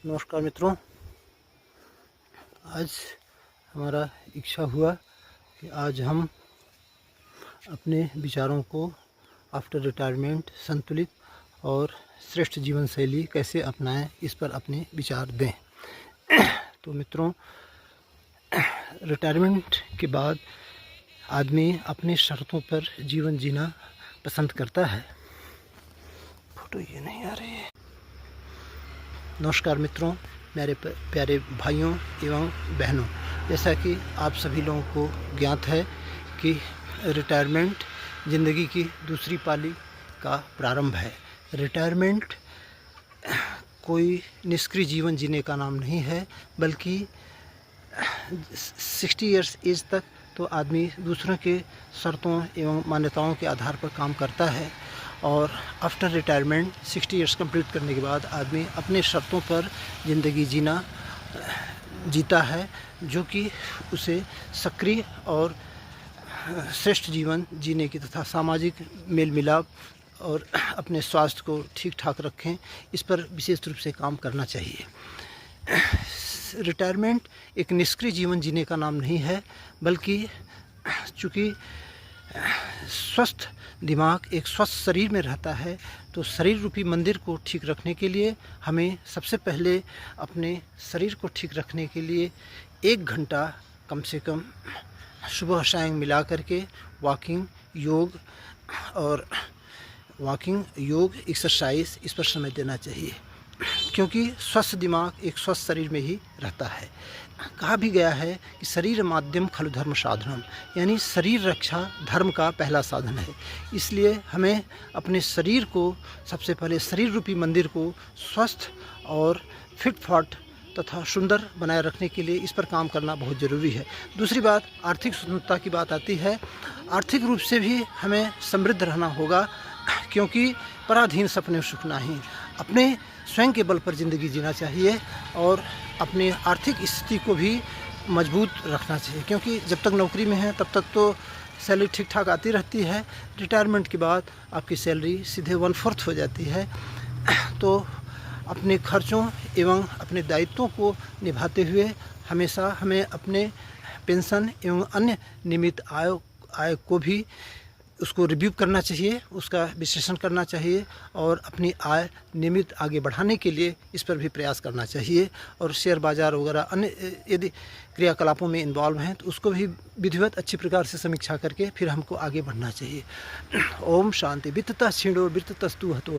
नमस्कार मित्रों, आज हमारा इच्छा हुआ कि आज हम अपने विचारों को आफ्टर रिटायरमेंट संतुलित और श्रेष्ठ जीवन शैली कैसे अपनाएं, इस पर अपने विचार दें। तो मित्रों, रिटायरमेंट के बाद आदमी अपने शर्तों पर जीवन जीना पसंद करता है। फोटो ये नहीं आ रही है। नमस्कार मित्रों, मेरे प्यारे भाइयों एवं बहनों, जैसा कि आप सभी लोगों को ज्ञात है कि रिटायरमेंट ज़िंदगी की दूसरी पाली का प्रारंभ है। रिटायरमेंट कोई निष्क्रिय जीवन जीने का नाम नहीं है, बल्कि 60 इयर्स एज तक तो आदमी दूसरों के शर्तों एवं मान्यताओं के आधार पर काम करता है, और आफ्टर रिटायरमेंट 60 इयर्स कंप्लीट करने के बाद आदमी अपने शर्तों पर ज़िंदगी जीता है, जो कि उसे सक्रिय और श्रेष्ठ जीवन जीने की तथा सामाजिक मेल मिलाप और अपने स्वास्थ्य को ठीक ठाक रखें, इस पर विशेष रूप से काम करना चाहिए। रिटायरमेंट एक निष्क्रिय जीवन जीने का नाम नहीं है, बल्कि चूँकि स्वस्थ दिमाग एक स्वस्थ शरीर में रहता है, तो शरीर रूपी मंदिर को ठीक रखने के लिए हमें सबसे पहले अपने शरीर को ठीक रखने के लिए 1 घंटा कम से कम सुबह शाम मिला करके वॉकिंग योग एक्सरसाइज इस पर समय देना चाहिए, क्योंकि स्वस्थ दिमाग एक स्वस्थ शरीर में ही रहता है। कहा भी गया है कि शरीर माध्यम खलु धर्म साधनम, यानी शरीर रक्षा धर्म का पहला साधन है। इसलिए हमें अपने शरीर को सबसे पहले, शरीर रूपी मंदिर को स्वस्थ और फिट फाट तथा सुंदर बनाए रखने के लिए इस पर काम करना बहुत ज़रूरी है। दूसरी बात, आर्थिक स्वतंत्रता की बात आती है। आर्थिक रूप से भी हमें समृद्ध रहना होगा, क्योंकि पराधीन सपने सुख नहीं। अपने स्वयं के बल पर ज़िंदगी जीना चाहिए और अपने आर्थिक स्थिति को भी मजबूत रखना चाहिए, क्योंकि जब तक नौकरी में है तब तक तो सैलरी ठीक ठाक आती रहती है। रिटायरमेंट के बाद आपकी सैलरी सीधे 1/4 हो जाती है। तो अपने खर्चों एवं अपने दायित्वों को निभाते हुए हमेशा हमें अपने पेंशन एवं अन्य नियमित आय को भी उसको रिव्यू करना चाहिए, उसका विश्लेषण करना चाहिए, और अपनी आय नियमित आगे बढ़ाने के लिए इस पर भी प्रयास करना चाहिए। और शेयर बाज़ार वगैरह अन्य यदि क्रियाकलापों में इन्वॉल्व हैं तो उसको भी विधिवत अच्छी प्रकार से समीक्षा करके फिर हमको आगे बढ़ना चाहिए। ओम शांति। वित्ततः क्षीणो वित्ततस्तु हतो।